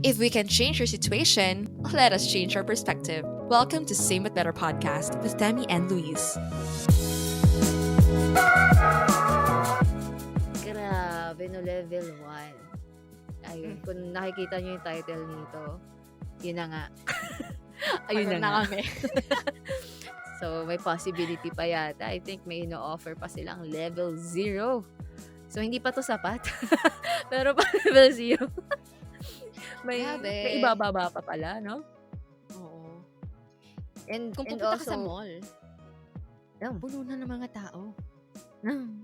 If we can change your situation, let us change our perspective. Welcome to Same But Better podcast with Demi and Louise. Grabe no, level 1. Ayun, kung nakikita nyo yung title nito, yun na nga. Ayun na nga. kami. So, may possibility pa yata. I think may ino-offer pa silang level 0. So, hindi pa to sapat. Pero pa level 0. may ibababa pa pala, no? Oo. And Kung and pupunta also, ka sa mall, puno na ng mga tao.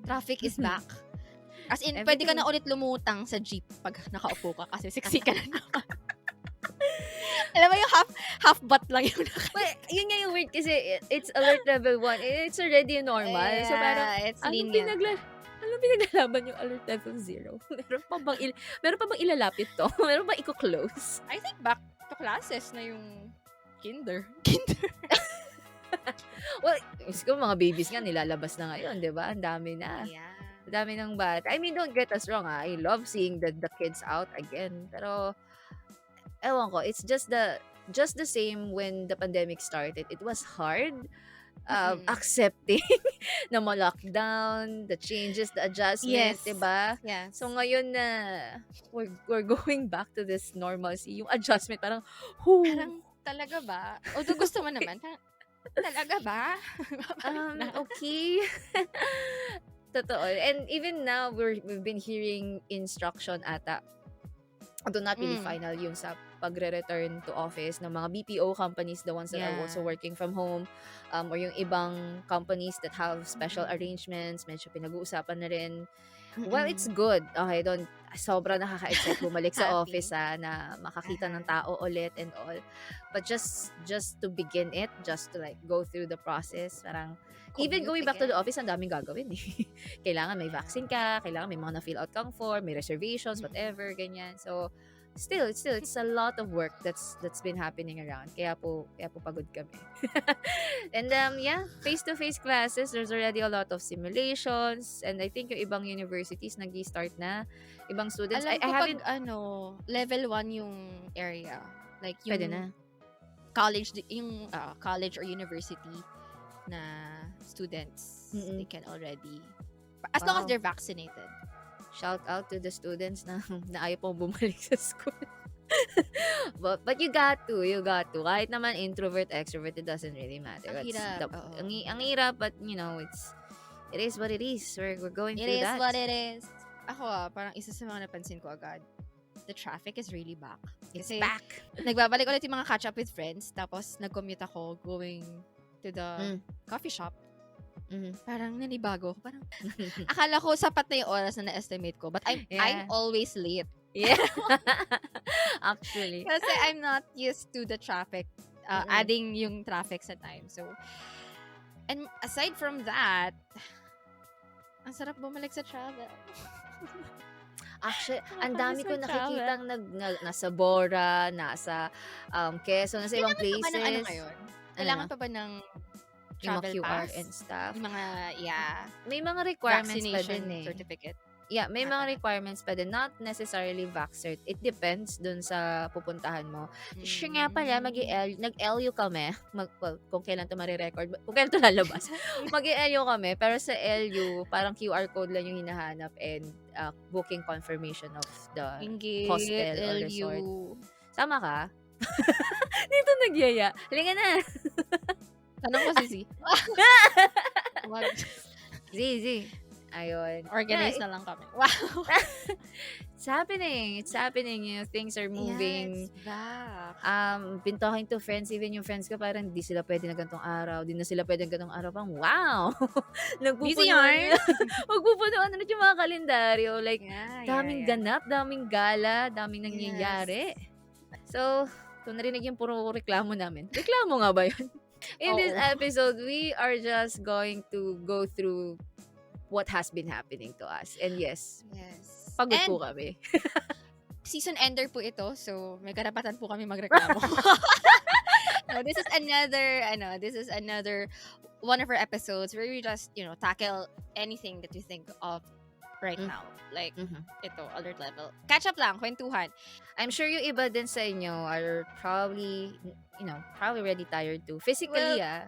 Traffic is back. As in, pwede ka na ulit lumutang sa jeep pag nakaupo ka kasi sexy ka na naman. Alam mo yung half butt lang yung But, yun nga yung weird kasi it's alert level 1. It's already normal. Yeah, so, parang, it's anong lenient. pinaglalaban yung alert level 0? meron pa bang ilalapit to? Meron ba i-close? I think back to classes na yung kinder. Well, siguro mga babies nga nilalabas na ngayon, di ba? Ang dami na. Yeah. Ang dami ng bata. I mean, don't get us wrong, I love seeing the kids out again. Pero, ewan ko, it's just the same when the pandemic started. It was hard accepting na ma-lockdown, the changes, the adjustments, Yes. diba? Yeah. So ngayon na we're going back to this normalcy, yung adjustment parang, Parang talaga ba? Although gusto mo naman, parang, talaga ba? Okay. Totoo. And even now, we've been hearing instruction ata, although not really final yung sa pagre-return to office ng mga BPO companies, the ones that are also working from home, or yung ibang companies that have special arrangements, medyo pinag-uusapan na rin. Well, it's good. Okay, sobra nakaka-excite bumalik sa office na makakita ng tao ulit and all. But just to begin it, just to like go through the process, parang even going back to the office, ang daming gagawin eh. Kailangan may vaccine ka, kailangan may mga na-fill out kang form, may reservations, whatever, ganyan. So, still, it's a lot of work that's been happening around. Kaya po pagod kami. And face-to-face classes, there's already a lot of simulations, and I think yung ibang universities nag-start na, ibang students. Alam ko I haven't, level 1 yung area. Like yung pwede na. college or university na students, they can already, as long as they're vaccinated. Shout out to the students na ayaw pong bumalik sa school. but you got to. Kahit naman introvert, extrovert, it doesn't really matter. Ang hirap. Ang hirap, but you know, it is what it is. We're going through that. It is what it is. Ako parang isa sa mga napansin ko agad, the traffic is really back. It's Kasi back. nagbabalik ulit yung mga catch up with friends, tapos nag-commute ako going to the coffee shop. Parang nanibago. Parang, akala ko sapat na yung oras na na-estimate ko. But I'm always late. Yeah. Actually. Kasi I'm not used to the traffic. Adding yung traffic sa time. So, and aside from that, ang sarap bumalik sa travel. Actually, ang dami ko nakikitang nasa Bora, nasa Quezon, nasa ibang places. Kailangan pa ba ng ano ngayon? Kailangan pa ba ng yung travel mga QR pass? and stuff. Yung mga, May mga requirements pa vaccination din eh. certificate. Yeah, may mga requirements pa din. Not necessarily vax cert. It depends dun sa pupuntahan mo. Siya nga pala, nag-LU kami. Kung kailan to marirecord. Kung kailan to lalabas. Mag-LU kami. Pero sa LU, parang QR code lang yung hinahanap and booking confirmation of the hostel or resort. Sama ka? Dito nagyaya. Halika na. Tanong ko si Zizi. Ayun. Organize na lang kami. Wow. It's happening. You know, things are moving. Yes, back. Been talking to friends, even yung friends ko parang di sila pwede na ganitong araw. Di na sila pwede na ganitong araw. Pang wow! Magpupunuan na yung mga kalendaryo. Like, daming ganap, daming gala, daming nangyayari. So, kung narinig yung puro reklamo namin. Reklamo nga ba yun? In this episode, we are just going to go through what has been happening to us. And yes, pagod po kami. Season ender po ito, so may karapatan po kami magreklamo. No, this is another one of our episodes where we just, tackle anything that we think of right Mm. now. Like, Mhm. ito, alert level. Catch up lang, kwentuhan. I'm sure yung iba din sa inyo are probably, probably already tired too. Physically, Well,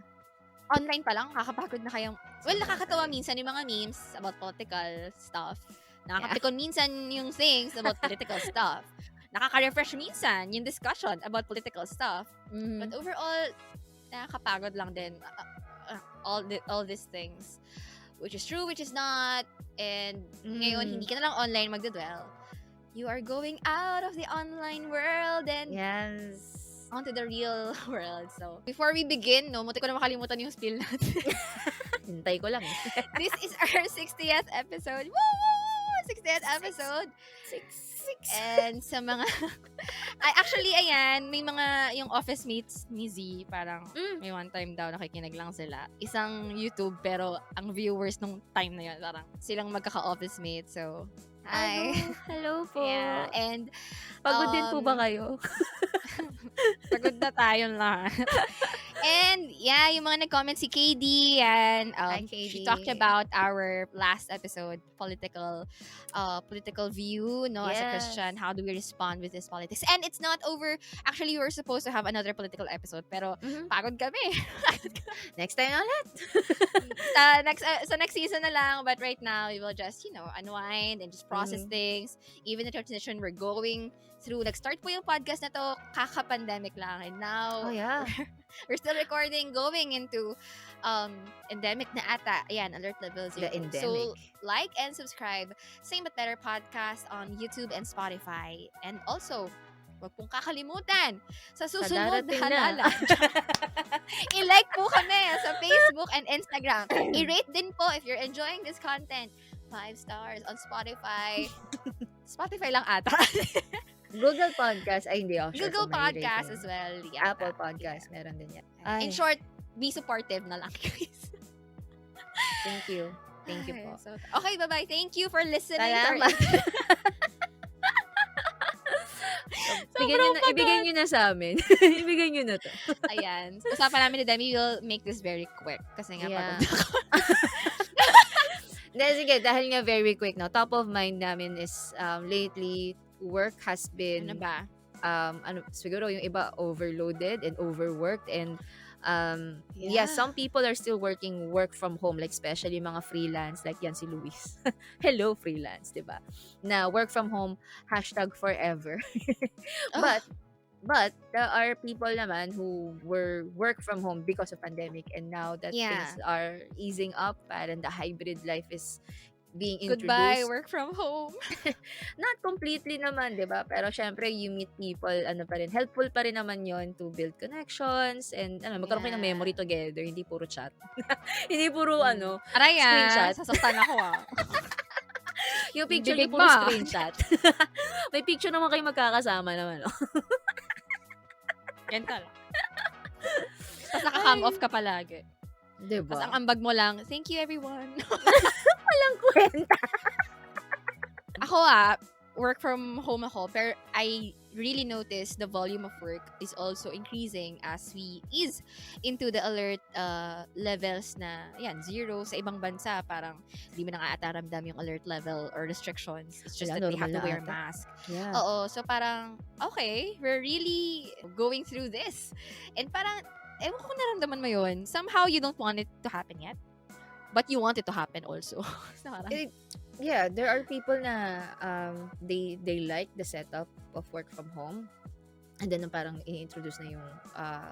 online pa lang, nakakapagod na kayong... Well, nakakatawa Sabagay. minsan yung mga memes about political stuff. Yeah. Nakakapikon minsan yung things about political stuff. Nakaka-refresh minsan yung discussion about political stuff. But Mhm. overall, nakakapagod lang din. All these things. Which is true, which is not. And ngayon, hindi ka na lang online magdadwell. You are going out of the online world and Yes. onto the real world. So, before we begin, munti ko na makalimutan yung spiel natin. Hintay ko lang eh. This is our 60th episode. Woo! 60th episode. Six. And sa mga... Actually, ayan, may mga, yung office mates ni Z, parang may one time daw nakikinig lang sila. Isang YouTube, pero ang viewers nung time na yun, parang silang magkaka-office mates. So, hi. Hello po. Yeah, and Pagod din po ba kayo? pagod na tayong lahat. And yeah, yung mga nag-comment si KD and Hi, she KD. talked about our last episode, political view, no, as a Yes. Christian, how do we respond with this politics? And it's not over. Actually, we were supposed to have another political episode, pero pagod kami. Next time ulit. Sa next season na lang, but right now we will just, unwind and just process things. Even the transition we're going through, nag-start po yung podcast na to kaka-pandemic lang, and now Oh yeah. we're still recording going into endemic na ata. Ayan, alert level 0. The endemic. So, like and subscribe Same But Better podcast on YouTube and Spotify. And also, wag pong kakalimutan sa susunod na darating na. halala. I-like po kami sa Facebook and Instagram. I-rate din po if you're enjoying this content. 5 stars on Spotify. Spotify lang ata. Google Podcast. Ay, hindi ako sure Google kung may Podcast rating. as well. Yeah. Apple Podcast. Meron din yan. In short, be supportive na lang, guys. Thank you. Thank you po. So, okay, bye-bye. Thank you for listening. Salamat. Ibigay nyo na sa amin. Ibigay nyo na to. Ayan. Usapan namin ni Demi, we'll make this very quick. Kasi nga, Yeah. pagod na ako. Sige, dahil nga very quick, no? Top of mind namin is lately, work has been, Ano ba? siguro yung iba overloaded and overworked and Yeah. some people are still work from home, like especially mga freelance, like yan si Louise. Hello, freelance, diba? Na work from home, #forever. But there are people naman who were work from home because of pandemic, and now that things are easing up, parang the hybrid life is being introduced. Goodbye, work from home. Not completely naman, di ba? Pero syempre, you meet people, pa rin, helpful pa rin naman yon to build connections and magkaroon kayo ng memory together, hindi puro chat. Hindi puro, Aray, screenshot. sasaktan ako Yung picture Bibig niyo puro mo, screenshot. May picture naman kayo magkakasama naman, Yan lang. Tapos naka-cam off ka palagi. Diba? Tapos ang ambag mo lang, thank you everyone. Walang kwenta. Ako work from home ako, pero I really noticed the volume of work is also increasing as we ease into the alert levels na, 0 sa ibang bansa. Parang hindi mo na nga ata ramdam yung alert level or restrictions. It's just that they have to wear mask. Yeah. Oo, so parang, okay, we're really going through this. And parang, ewan ko kung naramdaman mo yun. Somehow, you don't want it to happen yet. But you want it to happen also. So, parang, Yeah, there are people na they like the setup of work from home. And then parang i-introduce na yung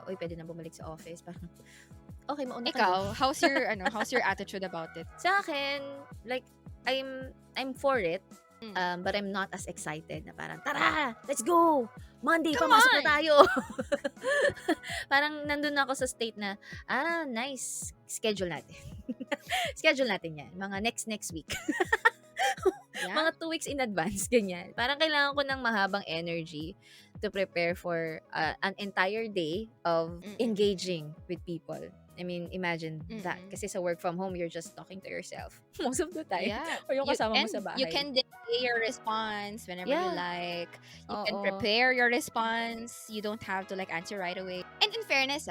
pwede na bumalik sa office. Parang okay, mauna ka. ikaw, how's your attitude about it? Sa akin, like I'm for it. But I'm not as excited na parang, tara, let's go! Monday, Come pamasok na on! tayo! Parang nandun ako sa state na, nice, schedule natin. Schedule natin yan. Mga next week. Yeah. Mga 2 weeks in advance, ganyan. Parang kailangan ko ng mahabang energy to prepare for an entire day of engaging with people. I mean, imagine that. Kasi sa work from home, you're just talking to yourself most of the time. Yeah. Or yung kasama mo sa bahay. You can delay your response whenever you like. You can Oo. prepare your response. You don't have to answer right away. And in fairness,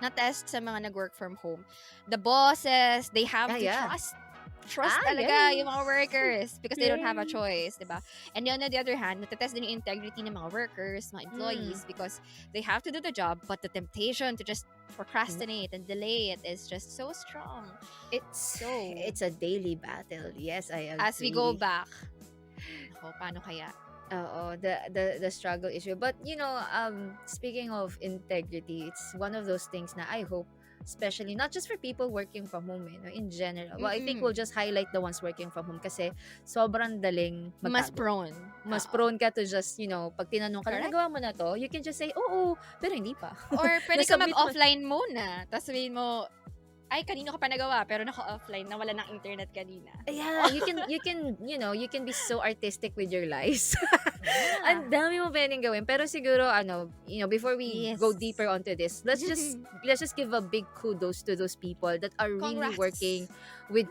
na-test sa mga nag-work from home, the bosses, they have to Yeah. trust trust talaga yung mga Yes. workers because they don't have a Yes. choice, diba? And on the other hand, natetest din yung integrity ng mga workers, mga employees, because they have to do the job, but the temptation to just procrastinate and delay it is just so strong. So, It's a daily battle. Yes, I agree. as we go back, paano kaya? Oo, the struggle issue. But speaking of integrity, it's one of those things na I hope, especially not just for people working from home, in general. Well, I think we'll just highlight the ones working from home kasi sobrang daling Mas magtago. prone. Mas prone ka to just, pag tinanong ka, Correct. nagawa mo na to, you can just say, oo, pero hindi pa. Or pwede ka Nasubmit mo. mag-offline muna. Tapos sabihin mo, ay, kanino ka pa nagawa, pero naka-offline, nawala ng internet kanina. Yeah, you can be so artistic with your lies. Yeah. Ang dami mo pwedeng gawin. Pero siguro, before we Yes. go deeper onto this, let's just give a big kudos to those people that are really Congrats. working with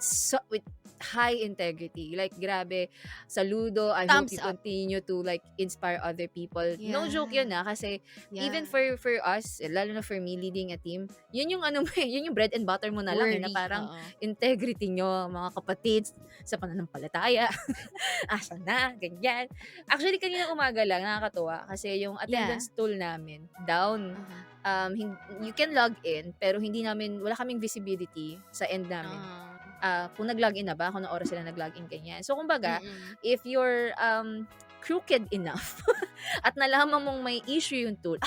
high integrity. Like, grabe, saludo. I Thumbs hope you up. continue to like inspire other people. No Yeah. joke yun kasi even for us, lalo na for me leading a team, yun yung yun yung bread and butter mo na lang na Worthy, parang oo. integrity nyo, mga kapatid, sa pananampalataya. Asa na, ganyan. Actually, kanina umaga lang, nakakatuwa kasi yung attendance tool namin, down. You can log in, pero wala kaming visibility sa end namin. Kung nag-login na ba, kung anong oras sila nag-login, ganyan. So, kumbaga, if you're crooked enough at nalaman mong may issue yung tool,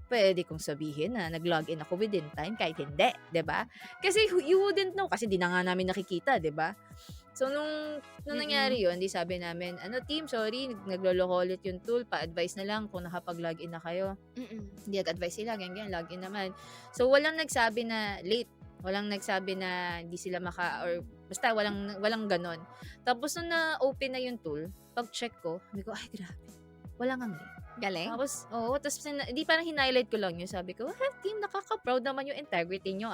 pwede kong sabihin na nag-login ako within time kahit hindi, 'di ba? Kasi you wouldn't know kasi di na nga namin nakikita, 'di ba? So nung nangyari 'yun, di sabi namin, team, sorry, nagloloko ulit yung tool, pa-advise na lang kung nakapag-login na kayo. Hindi nag-advise sila, ganyan, login naman. So walang nagsabi na late, walang nagsabi na hindi sila or basta walang ganon. Tapos nung na-open na yung tool, pag-check ko, sabi ko, ay grabe, wala nga late. Galing. Tapos, tapos di parang hin-highlight ko lang yun. Sabi ko, team, nakaka-proud naman yung integrity nyo,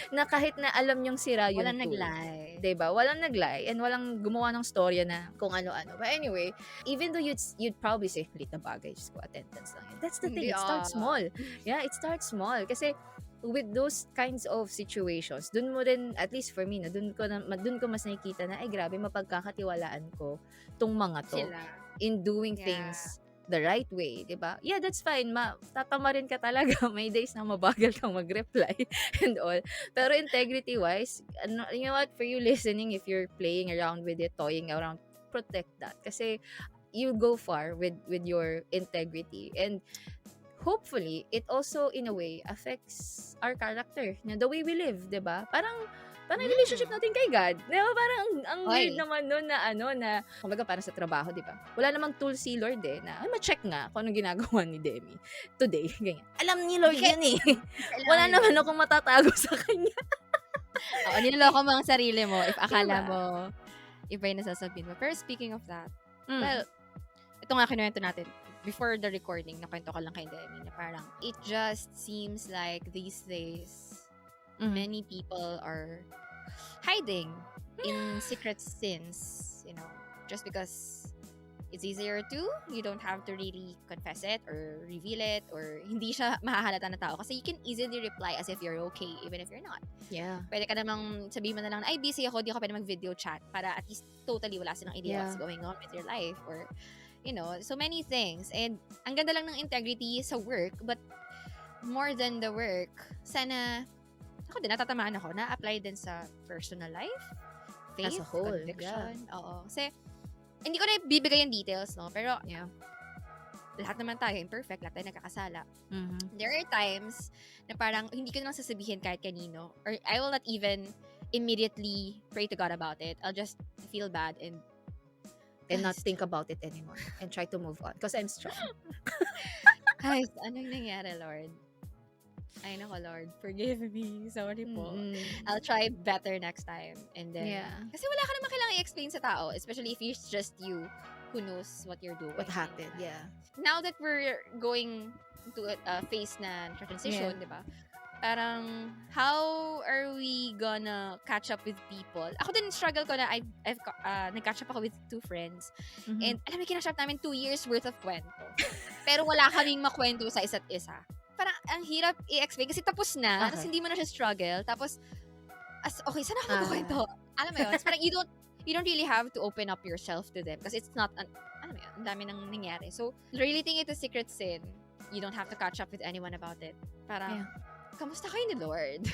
na kahit na alam nyong sira yung Walang tool. nag-lie. Diba? Walang nag-lie and walang gumawa ng storya na kung ano-ano. But anyway, even though you'd probably say, lit na bagay, just go attendance lang. That's the thing, it starts small. Yeah, it starts small. Kasi, with those kinds of situations, dun mo rin, at least for me, dun ko mas nakikita na, ay grabe, mapagkakatiwalaan ko tong mga to. Sila. In doing things the right way, diba? Yeah, that's fine. Tatama rin ka talaga. May days na mabagal kang mag-reply and all. Pero integrity-wise, you know what? For you listening, if you're playing around with it, toying around, protect that. Kasi you go far with your integrity. And hopefully, it also, in a way, affects our character. The way we live, diba? Parang relationship natin kay God. Diba? Parang ang weird naman nun na kumbaga parang sa trabaho, diba? Wala namang tool si Lord na ma-check nga kung anong ginagawa ni Demi today. Ganyan. Alam ni Lord yan eh. Wala naman akong matatago sa kanya. Niloloko mo ang sarili mo if akala mo iba yung nasasabihin mo. Pero speaking of that, well, ito nga kinuwento natin. Before the recording, nakwento ko lang kay Demi na parang it just seems like these days, many people are hiding in secret sins, just because it's easier to, you don't have to really confess it or reveal it or hindi siya mahahalata na tao kasi you can easily reply as if you're okay even if you're not. Yeah. Pwede ka namang sabihin mo na lang, ay busy ako, di ako pwede mag-video chat para at least totally wala silang idea what's going on with your life or, so many things. And ang ganda lang ng integrity sa work, but more than the work, sana ako din, natatamaan ako, na-apply din sa personal life, faith, as a whole, conviction. Oo. Kasi, hindi ko na bibigay yung details, no? Pero, lahat naman tayo imperfect, lahat tayo nagkakasala. There are times na parang hindi ko na lang sasabihin kahit kanino, or I will not even immediately pray to God about it. I'll just feel bad and not think about it anymore and try to move on because I'm strong. Ay, anong nangyari, Lord? Ay, nako, Lord, forgive me. Sorry po. I'll try better next time. And then, kasi wala ka naman kailangan i-explain sa tao, especially if it's just you who knows what you're doing. What happened, Now that we're going to a phase na transition, di ba? Parang, how are we gonna catch up with people? Ako din, struggle ko na I've nag-catch up ako with 2 friends. And alam mo, kinatch up namin 2 years worth of kwento. Pero wala kaming makwento sa isa't isa. Parang ang hirap i-explain kasi tapos na, tapos hindi mo na siya struggle, tapos okay, saan ako magkwento? Alam mo yun? Parang you don't really have to open up yourself to them because it's not alam mo yun, ang dami nang nangyari. So, relating it to secret sin, you don't have to catch up with anyone about it. Parang, kamusta kayo ni Lord?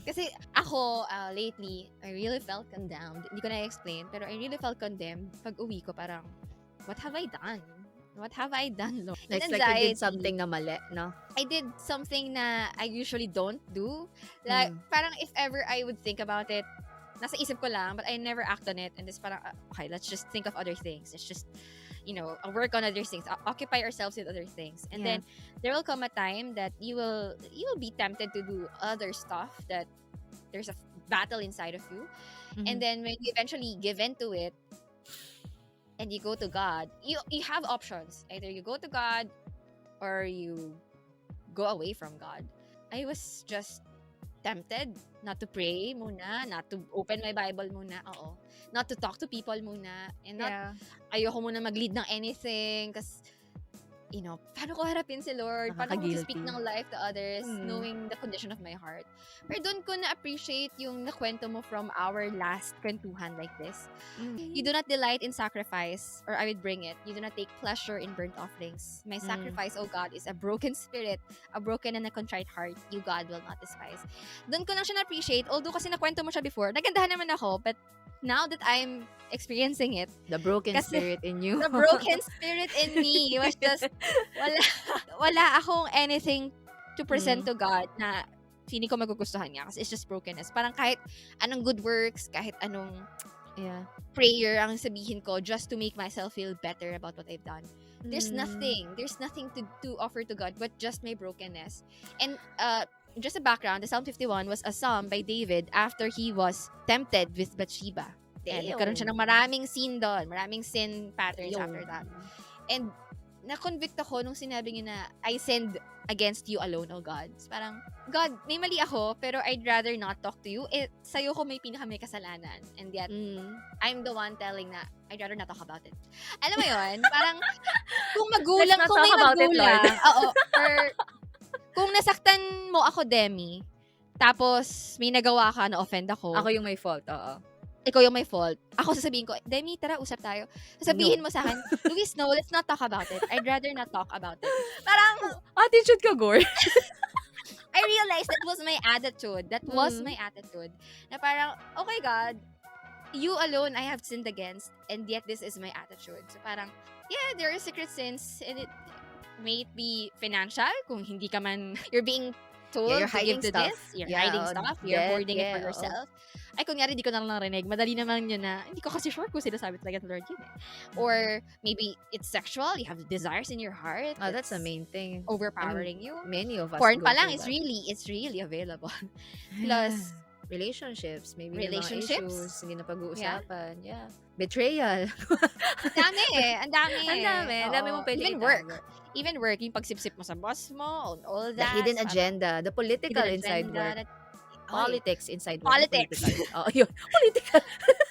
Kasi ako, lately, I really felt condemned. Hindi ko na-explain, pero I really felt condemned pag uwi ko. Parang, what have I done? What have I done, Lord? It's like you did something na mali, no? I did something na I usually don't do. Like, parang if ever I would think about it, nasa isip ko lang, but I never act on it. And it's parang, okay, let's just think of other things. Let's just, work on other things. Occupy ourselves with other things. And then, there will come a time that you will be tempted to do other stuff that there's a battle inside of you. And then, when you eventually give in to it, and you go to God, you have options. Either you go to God, or you go away from God. I was just tempted not to pray muna, not to open my Bible muna, not to talk to people muna, and ayoko muna mag-lead ng anything, kasi, paano ko harapin si Lord? Paano ko speak ng life to others, knowing the condition of my heart? Pero doon ko na-appreciate yung nakwento mo from our last kwentuhan like this. You do not delight in sacrifice, or I would bring it. You do not take pleasure in burnt offerings. My sacrifice, O God, is a broken spirit, a broken and a contrite heart. You, God, will not despise. Doon ko lang siya na-appreciate. Although kasi nakwento mo siya before, nagandahan naman ako, but now that I'm experiencing it, the broken spirit in you. The broken spirit in me was just, wala akong anything to present to God na feeling ko magugustuhan niya, kasi it's just brokenness. Parang kahit anong good works, kahit anong prayer ang sabihin ko just to make myself feel better about what I've done. There's nothing to offer to God but just my brokenness. And just a background, the Psalm 51 was a psalm by David after he was tempted with Bathsheba. And nagkaroon siya ng maraming sin doon, maraming sin patterns after that. And na-convict ako nung sinabi niya na, I sinned against you alone, O God. So, parang, God, may mali ako, pero I'd rather not talk to you. Sa'yo ko may may kasalanan. And yet, I'm the one telling na, I'd rather not talk about it. Alam mo yun? Parang, kung magulang, kung may magulang, or kung nasaktan mo ako, Demi, tapos may nagawa ka na offend ako. Ako yung may fault, Ikaw yung may fault. Ako sasabihin ko, Demi, tara, usap tayo. Sasabihin mo sa akin, Louise, no, let's not talk about it. I'd rather not talk about it. Parang, attitude ka, Gore. I realized that was my attitude. That was my attitude. Na parang, okay, God, you alone I have sinned against, and yet this is my attitude. So parang, yeah, there are secret sins, and it may it be financial, kung hindi ka man, you're being told you're to give to stuff. this, you're hiding stuff, you're hoarding it for yourself. Ay, kunyari, di ko na lang narinig. Madali naman yun na, hindi ko kasi sure kung sinasabi talaga ng Lord yun eh. Or, maybe it's sexual, you have desires in your heart. That's the main thing. Overpowering you. Many of us Porn go pa lang, through it's really available. Plus, relationships, maybe relationships, mga issues, hindi na pag-uusapan. Betrayal. Ang dami eh. Ang dami. Ang dami mo pwede Even work, yung pagsipsip mo sa boss mo, all that. The hidden agenda, the political inside work. Politics inside work. Politics. Yun. Political.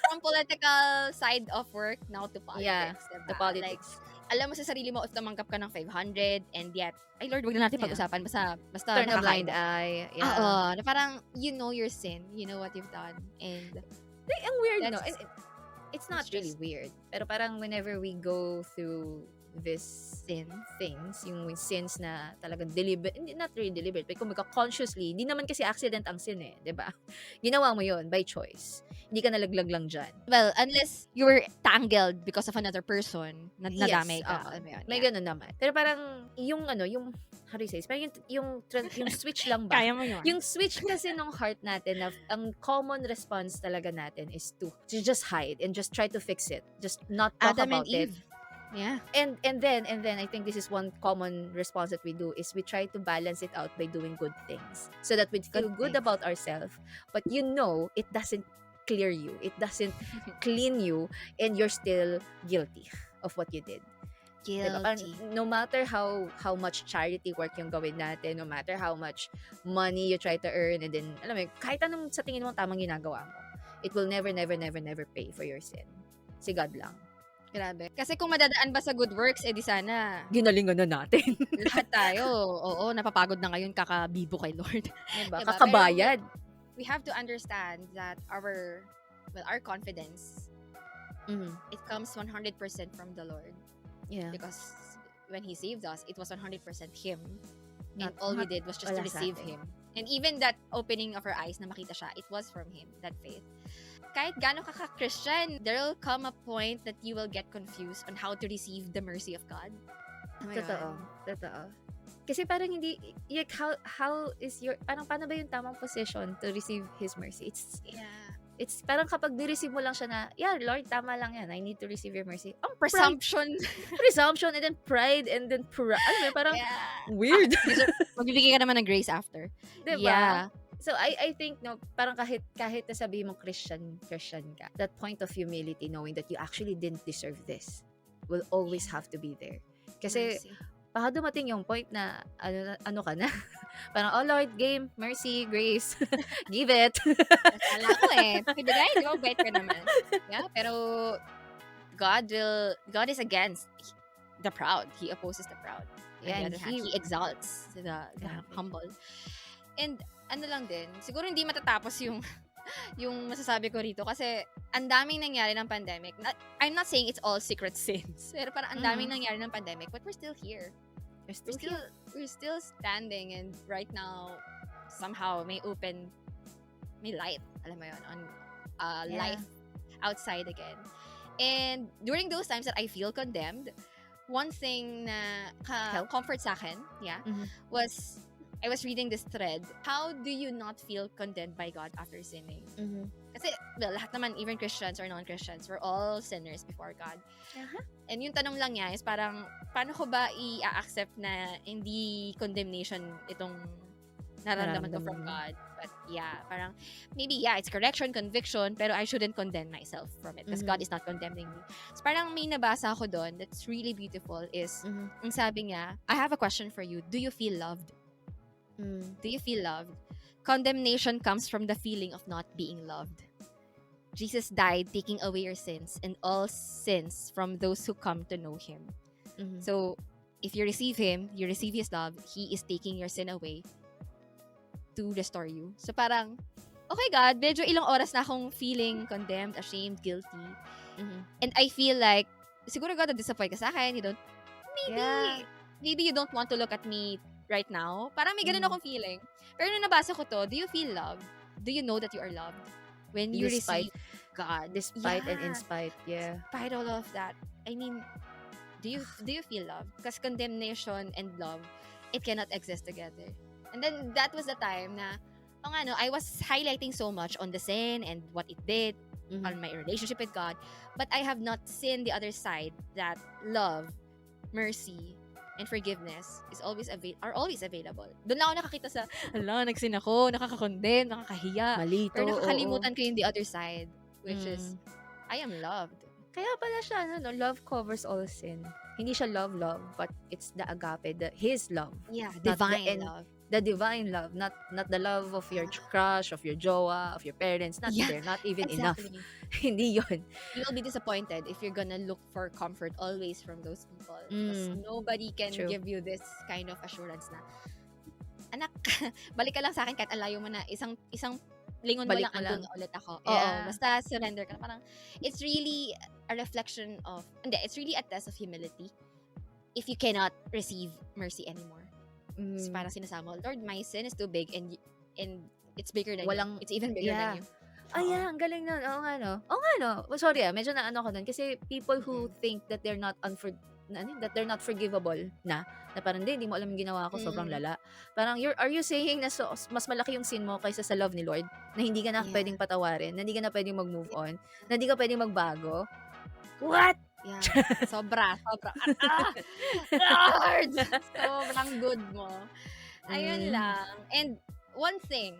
From political side of work now to politics. Yeah, diba? the politics. Like, alam mo sa sarili mo, tumanggap ka ng 500, and yet, ay Lord, wag na natin pag-usapan. Basta turn a blind eye. Na parang, you know your sin. You know what you've done. And, ang weird, no? It's not really weird. Pero parang whenever we go through this things, yung sins na talagang deliberate, not really deliberate, but kumbaga consciously, hindi naman kasi accident ang sin eh, diba? Ginawa mo yun by choice. Hindi ka nalaglag lang dyan. Well, unless you were tangled because of another person, nadamay ka. May ganun naman. Pero parang, yung how do you say, parang yung switch lang ba? Kaya mo yun. Yung switch kasi ng heart natin, ang common response talaga natin is to just hide and just try to fix it. Just not talk about it. Yeah. And then I think this is one common response that we do is we try to balance it out by doing good things so that we feel good about ourselves, but it doesn't clear you, it doesn't clean you, and you're still guilty of what you did. Guilty. No matter how much charity work yung gawin natin, no matter how much money you try to earn, and then alam mo, kahit anong sa tingin mo tamang ginagawa mo, it will never pay for your sin. Si God lang. Grabe. Kasi kung madadaan ba sa good works, di sana ginalingan na natin. Lahat tayo. Oo, napapagod na ngayon kakabibo kay Lord. Diba? Kakabayad. Pero we have to understand that our our confidence, Mhm. it comes 100% from the Lord. Yeah. Because when He saved us, it was 100% Him. And Not all we did was just to wala sa receive atin. Him. And even that opening of our eyes na makita siya, it was from Him, that faith. Kahit gano'n ka-Christian, there will come a point that you will get confused on how to receive the mercy of God. Oh my Totoo. God. Totoo. Kasi parang hindi, like, how is your, parang paano ba yung tamang position to receive His mercy? Yeah. It's parang kapag di-receive mo lang siya na, yeah, Lord, tama lang yan. I need to receive your mercy. Ang Presumption. presumption, and then pride, and then alam mo yun, parang Yeah. weird. Magbibigay ka naman ng grace after. Diba? Yeah. So I think, no, parang kahit nasabihin mo Christian ka, that point of humility, knowing that you actually didn't deserve this, will always have to be there. Kasi Mercy. baka dumating yung point na ano ka na, parang, oh Lord, game, mercy, grace, give it. Akala ko pakibigay, di ba? Bait ka naman. Yeah, pero God is against the proud. He opposes the proud. Yeah, On the and other hand, He exalts the Grabe. humble. And ano lang din, siguro hindi matatapos yung masasabi ko rito kasi ang daming nangyari ng pandemic. I'm not saying it's all secret sins, pero parang ang daming nangyari ng pandemic, but we're still here. We're still standing, and right now somehow may light, alam mo yun, on life outside again. And during those times that I feel condemned, one thing na comfort sa akin, was I was reading this thread. How do you not feel condemned by God after sinning? Kasi, well, lahat naman, even Christians or non-Christians, we're all sinners before God. And yung tanong lang niya is parang, paano ko ba i-accept na hindi condemnation itong nararamdaman ko from God? But yeah, parang, maybe, it's correction, conviction, pero I shouldn't condemn myself from it because God is not condemning me. So parang may nabasa ako doon that's really beautiful is, ang sabi niya, I have a question for you. Do you feel loved? Do you feel loved? Condemnation comes from the feeling of not being loved. Jesus died taking away your sins and all sins from those who come to know Him. So, if you receive Him, you receive His love, He is taking your sin away to restore you. So parang, okay God, medyo ilang oras na akong feeling condemned, ashamed, guilty. And I feel like, siguro God, disappoint ka sa akin. You don't, maybe you don't want to look at me right now. Parang may ganun akong feeling. Pero nung nabasa ko to, do you feel loved? Do you know that you are loved? When you receive God. Despite and in spite, Despite all of that. I mean, do you feel loved? Because condemnation and love, it cannot exist together. And then, that was the time na, I was highlighting so much on the sin and what it did on my relationship with God. But I have not seen the other side that love, mercy, and forgiveness are always available. Doon lang ako nakakita sa, nagsin ako, nakaka-condemn, nakakahiya. Malito. Pero nakakalimutan ko yung the other side, which is, I am loved. Kaya pala siya, love covers all sin. Hindi siya love, but it's the agape, His love. Yeah, Not divine love. The divine love, not the love of your crush, of your jowa, of your parents. Not there, not even enough. Hindi yun. You will be disappointed if you're gonna look for comfort always from those people. Because nobody can give you this kind of assurance na, anak, balik ka lang sa akin kahit alayo mo na isang lingon mo lang, andun ulit ako. Oo, basta surrender ka. Parang, it's really a reflection of, it's really a test of humility if you cannot receive mercy anymore. So parang sinasama, Lord, my sin is too big and it's bigger than you. It's even bigger than you. Ang galing nun. Oo nga, no? Sorry, medyo na ako nun. Kasi people who think that they're not not forgivable na parang hindi mo alam yung ginawa ko, sobrang lala. Parang, are you saying na mas malaki yung sin mo kaysa sa love ni Lord? Na hindi ka na pwedeng patawarin? Na hindi ka na pwedeng mag-move on? Na hindi ka pwedeng magbago? What? Yeah. Sobra. Lord! Sobrang good mo. Ayun lang. And one thing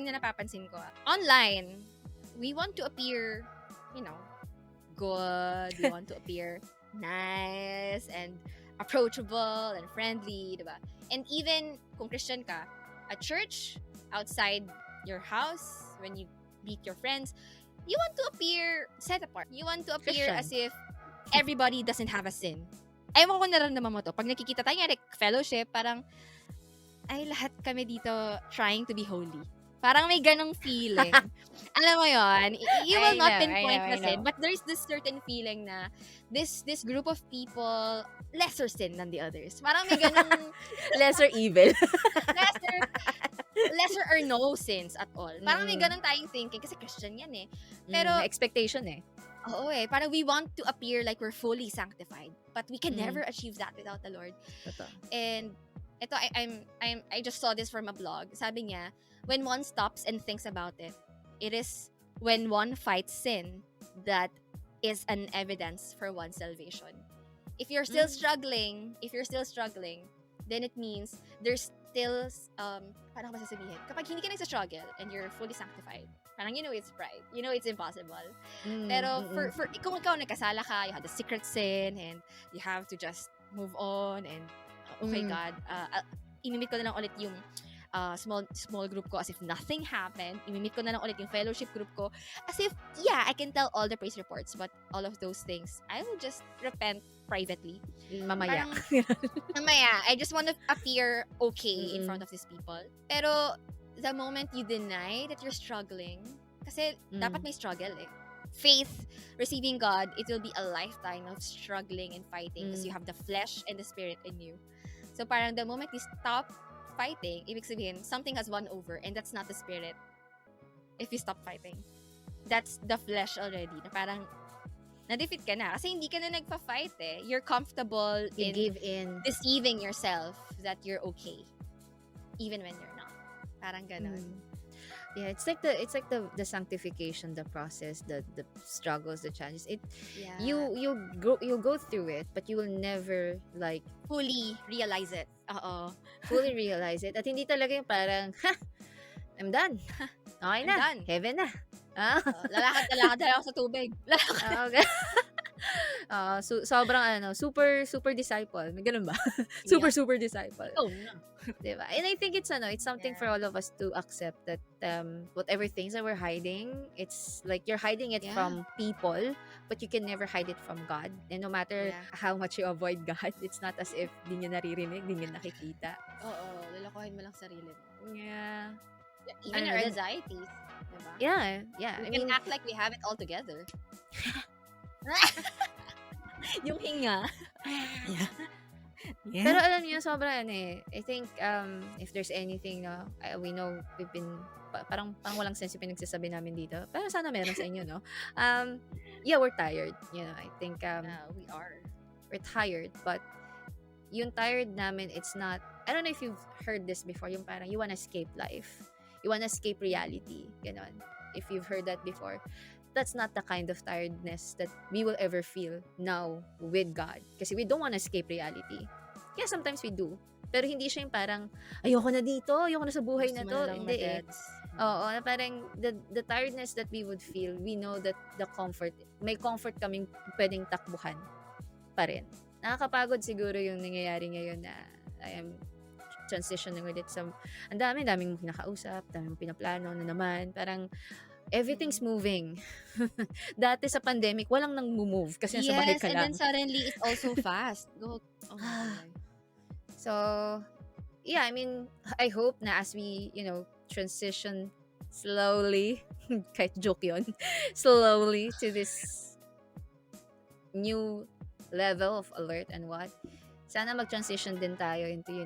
na napapansin ko, online, we want to appear, good. We want to appear nice and approachable and friendly, diba? And even kung Christian ka, at church, outside your house, when you meet your friends, you want to appear set apart. You want to appear Christian. as if everybody doesn't have a sin. Ewan ko naramdaman mo to. Pag nakikita tayo, fellowship, parang, ay, lahat kami dito trying to be holy. Parang may ganong feeling. Alam mo yon, you will not pinpoint I the sin, know. but there's this certain feeling na this group of people, lesser sin than the others. Parang may ganong Lesser evil. lesser, lesser or no sins at all. Parang may Mm. ganon tayong thinking kasi Christian yan eh. Pero, Pero, expectation eh. oo eh, parang we want to appear like we're fully sanctified, but we can Mm. never achieve that without the Lord. Totoo. And ito, I just saw this from a blog. Sabi niya, when one stops and thinks about it, it is when one fights sin that is an evidence for one's salvation. If you're still struggling, then it means there's still, paano ko ba sasabihin? Kapag hindi ka nagsa-struggle and you're fully sanctified, parang you know it's pride. You know it's impossible. Pero for kung ikaw nagkasala ka, you have the secret sin and you have to just move on and okay God, imimit ko na lang ulit yung small group ko as if nothing happened. Imimit ko na lang ulit yung fellowship group ko as if, yeah, I can tell all the praise reports, but all of those things, I will just repent privately. Mamaya. Mamaya, I just want to appear okay in front of these people. Pero, the moment you deny that you're struggling, kasi dapat may struggle eh. Faith, receiving God, it will be a lifetime of struggling and fighting because you have the flesh and the spirit in you. So parang the moment you stop fighting, ibig sabihin, something has won over and that's not the spirit. If you stop fighting. That's the flesh already. Na parang, na-defeat ka na. Kasi hindi ka na nagpa-fight eh. You're comfortable You give in. deceiving yourself that you're okay. Even when you're not. Parang ganun. Yeah, it's like the sanctification, the process, the struggles, the challenges. Yeah. You'll go through it, but you will never like fully realize it. fully realize it. At hindi talaga yung parang, I'm done. Okay na. done. Heaven na. Lalakad na ako sa tubig. Okay. Sobrang super disciple. May ganun ba? Super disciple. Oh, no. Diba? And I think it's something for all of us to accept that whatever things that we're hiding, it's like you're hiding it from people, but you can never hide it from God. And no matter how much you avoid God, it's not as if di niya naririnig, di niya nakikita. Oo, lalakohin mo lang sarili mo. Yeah. Even our anxieties. Diba? Yeah. We can act like we have it all together. Yung hinga. Yeah. Pero alam niyo, sobrang I think if there's anything na we know we've been parang walang sense yung pinagsasabi namin dito. Pero sana meron sa inyo, no? Yeah, we're tired. You know, I think we are. We're tired, but yung tired namin, it's not, I don't know if you've heard this before, yung parang you wanna escape life. You wanna escape reality. Ganon. If you've heard that before. That's not the kind of tiredness that we will ever feel now with God. Kasi we don't want to escape reality. Yeah, sometimes we do. Pero hindi siya yung parang, ayoko na dito, ayoko na sa buhay na to. Hindi eh. Oo, na parang the tiredness that we would feel, we know that the comfort, may comfort kaming pwedeng takbuhan pa rin. Nakakapagod siguro yung nangyayari ngayon na I am transitioning with it. Ang daming kinakausap, daming pinaplano na naman. Parang, everything's moving. Dati sa pandemic, walang nang move kasi nasa bahay ka lang. And then suddenly, it's also fast. Go. Oh my God. So, yeah, I mean, I hope na as we, transition slowly, kahit joke yun, slowly to this new level of alert and what, sana mag-transition din tayo into,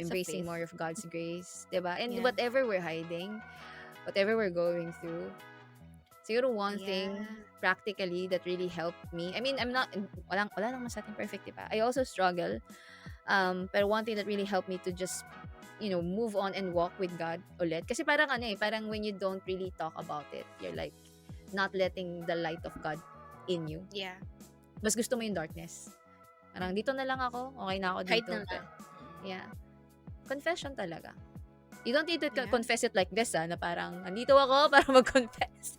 embracing more of God's grace, diba? And whatever we're hiding, whatever we're going through, siguro one thing practically that really helped me, I mean, wala naman sa atin perfect, diba? I also struggle, pero one thing that really helped me to just, move on and walk with God ulit. Kasi parang parang when you don't really talk about it, you're like, not letting the light of God in you. Yeah. Mas gusto mo yung darkness. Parang dito na lang ako, okay na ako dito. Hide na lang. Yeah. Confession talaga. You don't need to confess it like this, na parang, nandito ako para mag-confess.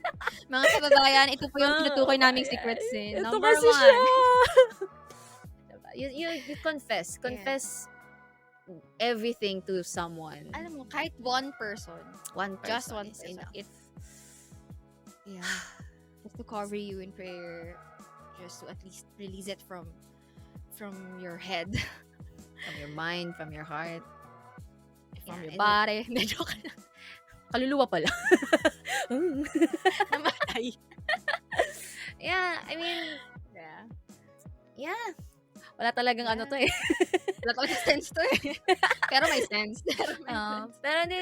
Mga kababayan, ito po yung tinutukoy naming secret sin. Ito Number kasi 1. siya. You confess. Confess everything to someone. Alam mo, kahit one person. Just one is person. enough. Just to cover you in prayer. Just to at least release it from your head. From your mind, from your heart. From your body. Medyo kaluluwa pala. Namatay. Yeah, I mean, Yeah. wala talagang ano to eh. Wala talaga sense to eh. Pero may sense. Pero hindi,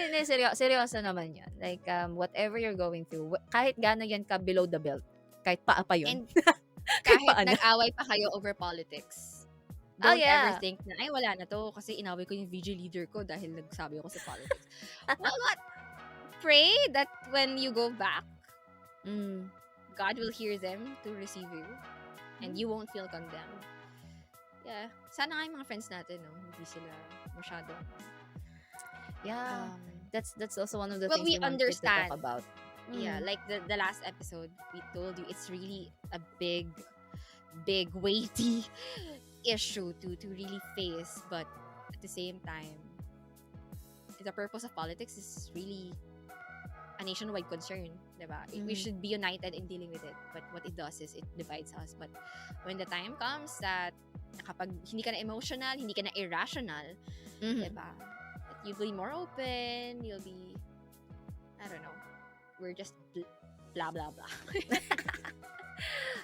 seryoso naman yun. Like, whatever you're going through, kahit gano'n yan ka below the belt, kahit paa pa yun. And kahit paano. nag-away pa kayo over politics, don't ever think na, ay, wala na to kasi inaway ko yung VG leader ko dahil nagsabi ako sa politics. Well, what? Pray that when you go back, God will hear them to receive you and you won't feel condemned. Yeah. Sana nga yung mga friends natin, no? Hindi sila masyado. Yeah. That's also one of the Well, things we we wanted to understand. talk about. Yeah, like the last episode, we told you it's really a big, weighty issue to really face. But at the same time, the purpose of politics is really a nationwide concern, diba? We should be united in dealing with it. But what it does is it divides us. But when the time comes that kapag hindi ka na emotional, hindi ka na irrational, diba? That you'll be more open, you'll be, I don't know, we're just blah blah blah.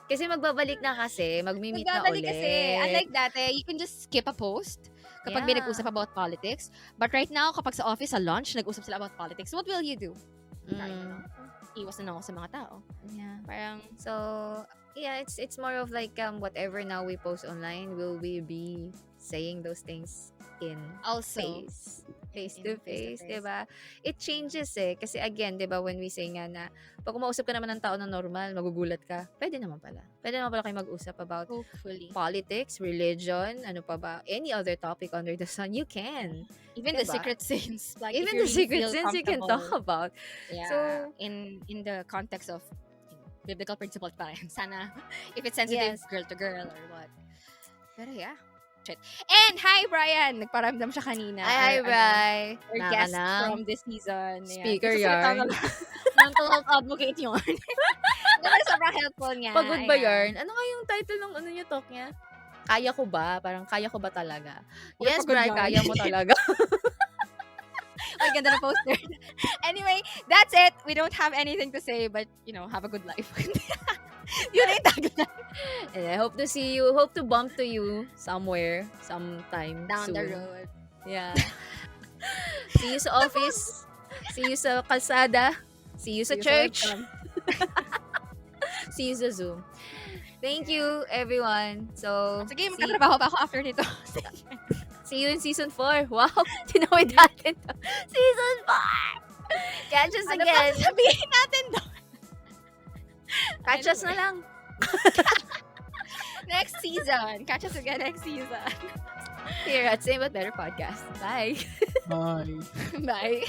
Kasi magbabalik na kasi, magmi-meet na ulit. Kasi, unlike dati, you can just skip a post kapag may nag-usap about politics. But right now, kapag sa office, sa lunch, nag-usap sila about politics, what will you do? Iwas na ako sa mga tao. Yeah. Parang, so, yeah, it's more of like, whatever now we post online, will we be saying those things in also, face to face, diba? It changes eh. Kasi again, diba, when we say nga na, pag umausap ka naman ng tao na normal, magugulat ka, pwede naman pala. Pwede naman pala kayo mag-usap about hopefully, politics, religion, ano pa ba, any other topic under the sun, you can. Even diba? the secret sins. Like, even the secret sins you can talk about. Yeah. So, in the context of biblical principles pa rin. Sana, if it's sensitive, girl to girl or what. Pero yeah. Shit. And hi, Brian! Nagparamdam siya kanina. Hi, Brian! Our guest from this season. Speaker yarn. Mental health advocate yarn. Pero sobrang helpful niya. Pagod ba yarn? Ano nga yung title ng ano niya, talk niya? Kaya ko ba? Parang kaya ko ba talaga? Yes, Brian, kaya mo talaga. Ay, ganda na poster. Anyway, that's it. We don't have anything to say, but, have a good life. Yun yung tagline. And I hope to see you, hope to bump to you somewhere, sometime Down soon. the road. Yeah. See you sa office. See you sa kalsada. See you sa church. See you sa Zoom. Thank you, everyone. So, sige, magkatrabaho pa ako after nito. See you in season 4. Wow, tinawid natin to. Season 4! Catch us again. Ano ba sabihin natin doon? Catch us na lang. Next season. Catch us again next season. Here at Same But Better Podcast. Bye. Bye. Bye.